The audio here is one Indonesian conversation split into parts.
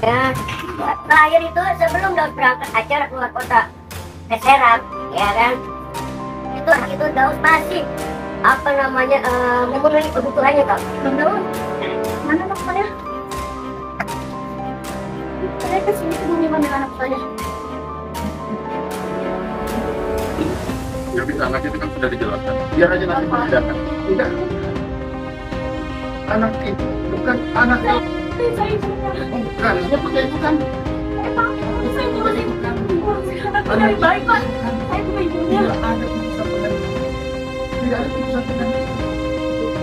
Ya, terakhir itu sebelum Daus berangkat acara keluar kota ke Serang, ya kan? Itu Daus masih memenuhi kebutuhannya, Kak. Bang Daus, mana anak saya? Saya kesini sebelum ngambil anak saya. Nggak bisa, anak itu kan sudah dijelaskan. Biar aja nanti membedakan. Tidak. Anak itu bukan anak yang bukan, dia bukan. Emang saya bukan ibunya. Anak baik, Pak. Saya bukan ibunya. Tidak ada putusan pengadilan. Tidak ada putusan pengadilan.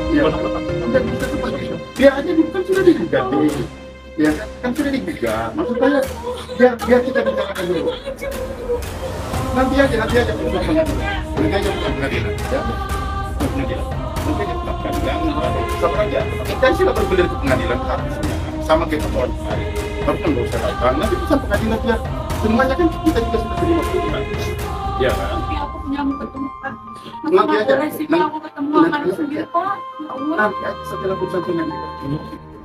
Ya, tidak bisa seperti itu. Biar aja kan sudah digugat. Ya kan sudah digugat. Maksud saya, biar kita bicarakan dulu. Nanti aja putusan pengadilan. Nanti aja putusan pengadilan. Ya, pengadilan. Nanti aja putusan pengadilan. Sama aja. Kita sudah bergulir ke pengadilan harusnya. Sama kayak kawan hari. Baru kan nggak usah datang. Nanti putusan pengadilan biar semuanya kan kita juga sudah terima putusan. Ya kan? Tapi aku punya ketemu, Pak. Nanti aja. Aku ketemu anak sendiri, Pak. Ya Allah. Nanti aja setelah putusan pengadilan.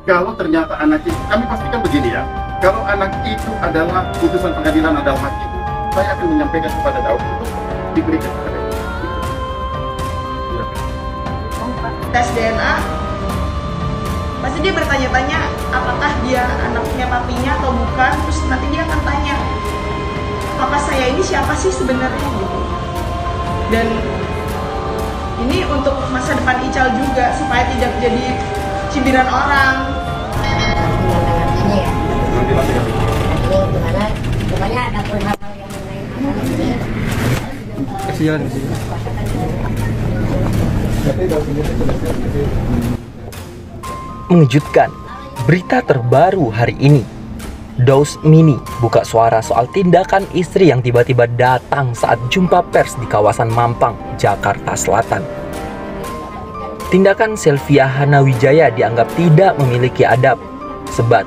Kalau ternyata anak itu, kami pastikan begini ya. Kalau anak itu adalah putusan pengadilan adalah hak itu, saya akan menyampaikan kepada Daud untuk diberikan kepada itu. Ya. Tes DNA pasti dia bertanya-tanya apakah dia anaknya papinya atau bukan, terus nanti dia akan tanya papa saya ini siapa sih sebenarnya gitu. Dan ini untuk masa depan Ical juga supaya tidak jadi cibiran orang. Ini ya. Nanti ya. Ini gimana? Pokoknya ada hal yang mengenai Kasih jalan, kasih jalan. Mengejutkan, berita terbaru hari ini. Daus Mini buka suara soal tindakan istri yang tiba-tiba datang saat jumpa pers di kawasan Mampang, Jakarta Selatan. Tindakan Selvia Hanawijaya dianggap tidak memiliki adab, sebab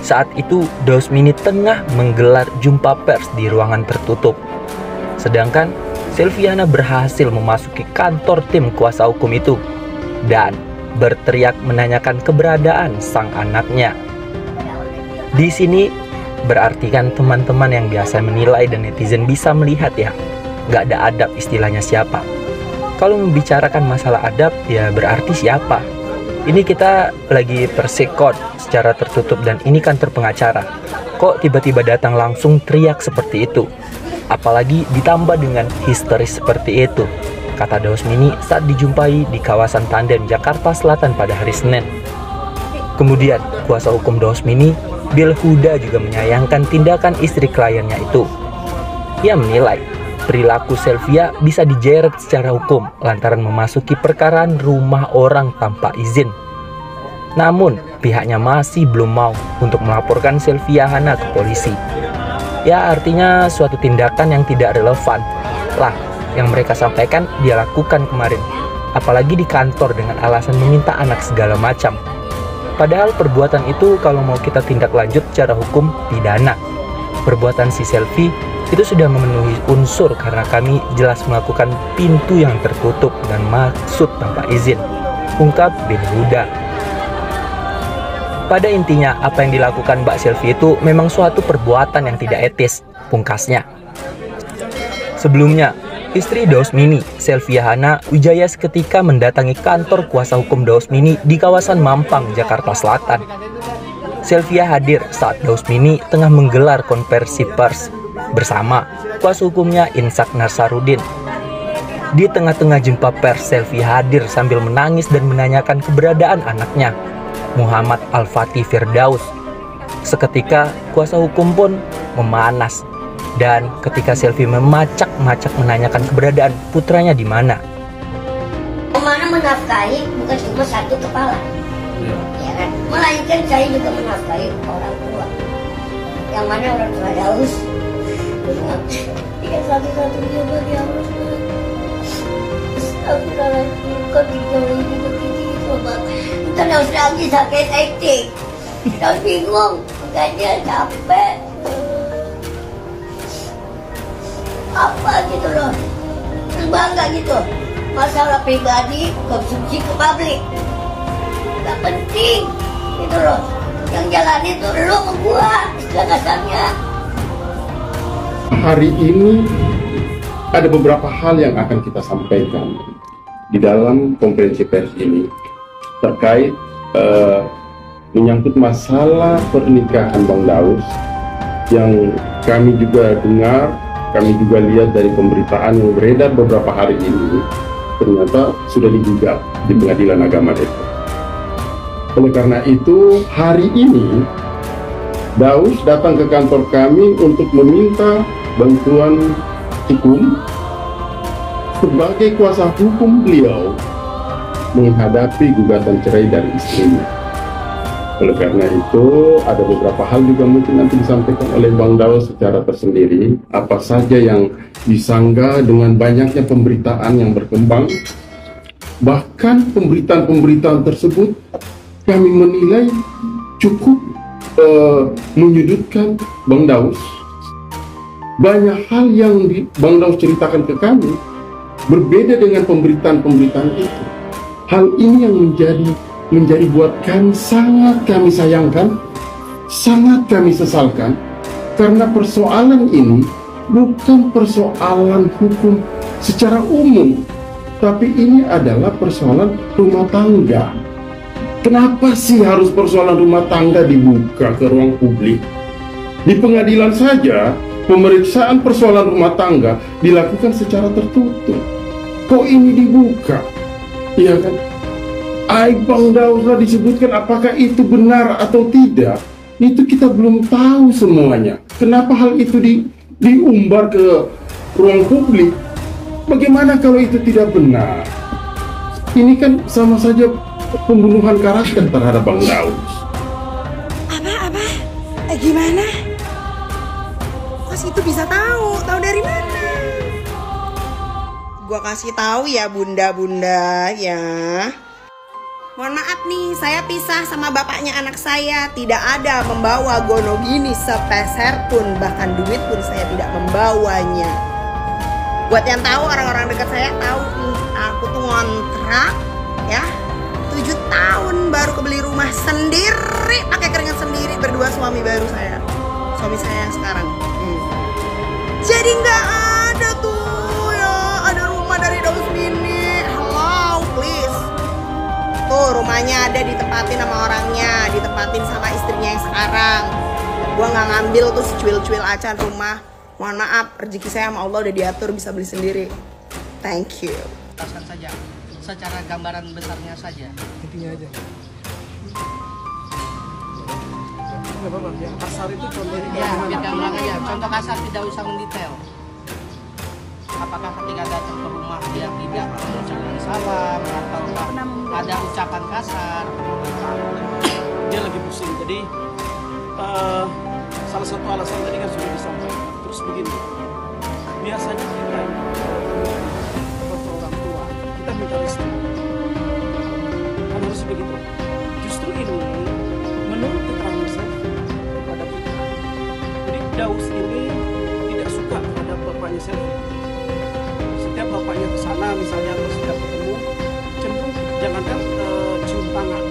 saat itu Daus Mini tengah menggelar jumpa pers di ruangan tertutup. Sedangkan Selviana berhasil memasuki kantor tim kuasa hukum itu dan berteriak menanyakan keberadaan sang anaknya. Di sini berarti kan teman-teman yang biasa menilai dan netizen bisa melihat ya, nggak ada adab istilahnya siapa. Kalau membicarakan masalah adab ya berarti siapa. Ini kita lagi persekot secara tertutup dan ini kantor pengacara. Kok tiba-tiba datang langsung teriak seperti itu? Apalagi ditambah dengan histeris seperti itu, kata Daus Mini saat dijumpai di kawasan Tandem, Jakarta Selatan pada hari Senin. Kemudian, kuasa hukum Daus Mini, Bill Huda juga menyayangkan tindakan istri kliennya itu. Ia menilai perilaku Selvia bisa dijeret secara hukum lantaran memasuki perkaraan rumah orang tanpa izin. Namun, pihaknya masih belum mau untuk melaporkan Selvia Hana ke polisi. Ya artinya suatu tindakan yang tidak relevan lah yang mereka sampaikan dia lakukan kemarin. Apalagi di kantor dengan alasan meminta anak segala macam. Padahal perbuatan itu kalau mau kita tindak lanjut secara hukum pidana. Perbuatan si Selvi itu sudah memenuhi unsur karena kami jelas melakukan pintu yang tertutup dan maksud tanpa izin, ungkap Bin Huda. Pada intinya, apa yang dilakukan Mbak Selvi itu memang suatu perbuatan yang tidak etis, pungkasnya. Sebelumnya, istri Daus Mini, Selvia Hanawijaya seketika mendatangi kantor kuasa hukum Daus Mini di kawasan Mampang, Jakarta Selatan. Selvia hadir saat Daus Mini tengah menggelar konversi pers bersama kuasa hukumnya Insak Narsarudin. Di tengah-tengah jumpa pers, Selvia hadir sambil menangis dan menanyakan keberadaan anaknya, Muhammad Al-Fatih Firdaus. Seketika kuasa hukum pun memanas dan ketika Selvi memacak-macak menanyakan keberadaan putranya di mana. Mana menafkahi bukan cuma satu kepala, ya kan? Melainkan saya juga menafkahi orang tua. Yang mana orang tua Daus? Dia satu-satunya bagi Allah. Astagfirullahaladzim, kau dijauhi juga begitu, Bang. Terus lagi sakit hati, terus bingung, makanya capek. Apa gitu loh, terus bangga gitu. Masalah pribadi konsumsi ke publik, gak penting gitu loh. Yang jalan itu lo sama gua, istilah kasarnya. Hari ini ada beberapa hal yang akan kita sampaikan di dalam konferensi pers ini terkait menyangkut masalah pernikahan Bang Daus yang kami juga dengar, kami juga lihat dari pemberitaan yang beredar beberapa hari ini, ternyata sudah digugat di Pengadilan Agama Depok. Oleh karena itu, hari ini Daus datang ke kantor kami untuk meminta bantuan hukum sebagai kuasa hukum beliau menghadapi gugatan cerai dari istrinya. Oleh karena itu, ada beberapa hal juga mungkin nanti disampaikan oleh Bang Daus secara tersendiri, apa saja yang disanggah dengan banyaknya pemberitaan yang berkembang. Bahkan pemberitaan-pemberitaan tersebut kami menilai cukup menyudutkan Bang Daus. Banyak hal yang Bang Daus ceritakan ke kami berbeda dengan pemberitaan-pemberitaan itu. Hal ini yang menjadi buat kami sangat kami sayangkan, sangat kami sesalkan, karena persoalan ini bukan persoalan hukum secara umum, tapi ini adalah persoalan rumah tangga. Kenapa sih harus persoalan rumah tangga dibuka ke ruang publik? Di pengadilan saja, pemeriksaan persoalan rumah tangga dilakukan secara tertutup. Kok ini dibuka? Iya kan? Aib Bang Daus disebutkan, apakah itu benar atau tidak? Itu kita belum tahu semuanya. Kenapa hal itu diumbar ke ruang publik? Bagaimana kalau itu tidak benar? Ini kan sama saja pembunuhan karakter terhadap Bang Daus. Apa? Gimana? Kok itu bisa tahu? Tahu dari mana? Gua kasih tahu ya bunda-bunda ya. Mohon maaf nih, saya pisah sama bapaknya anak saya. Tidak ada membawa gonogini sepeser pun, bahkan duit pun saya tidak membawanya. Buat yang tahu, orang-orang dekat saya tahu nih, aku tuh ngontrak ya 7 tahun baru kebeli rumah sendiri, pakai keringat sendiri, berdua suami baru saya, suami saya yang sekarang. Jadi nggak ada tuh ya, ada rumah dari Daus Mini. Hello, please. Tuh rumahnya ada, ditempatin sama orangnya, ditempatin sama istrinya yang sekarang. Gua nggak ngambil tuh secuil-cuil acan rumah. Mohon maaf, rezeki saya sama Allah udah diatur, bisa beli sendiri. Thank you. Jelaskan saja, secara gambaran besarnya saja. Intinya aja. Nggak apa-apa, yang kasar itu contohnya. Ya, biar gambaran aja. Contoh kasar, tidak usah mendetail. Apakah ketika datang ke rumah dia tidak mengucapkan salam atau ada ucapan kasar? Dia lagi pusing, jadi salah satu alasan tadi kan sudah disampaikan. Terus begini, biasanya kita sebagai orang tua, kita minta restu. Kan harus begitu. Justru ini menurut keterangan saya kepada kita. Jadi Daus ini tidak suka terhadap bapaknya Selvi. Setiap bapaknya ke sana misalnya atau setiap ketemu, cenderung jangankan cium tangan,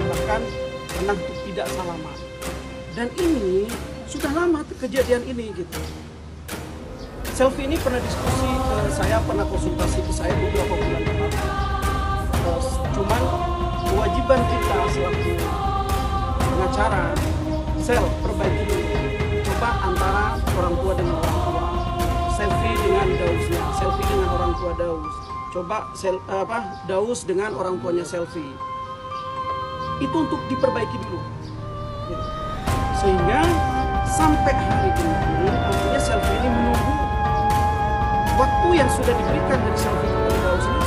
bahkan pernah tidak salaman. Dan ini sudah lama kejadian ini gitu. Selvi ini pernah diskusi ke saya, pernah konsultasi ke saya beberapa bulan lalu. Cuman kewajiban kita selaku pengacara, perbaiki dulu. Coba antara orang tua dengan orang tua, Selvi dengan Dausnya, Selvi dengan orang tua Daus. Coba Daus dengan orang tuanya Selvi. Itu untuk diperbaiki dulu. Gitu. Sehingga sampai hari ini artinya Selvi ini menunggu waktu yang sudah diberikan dari Selvi kepada Daus ini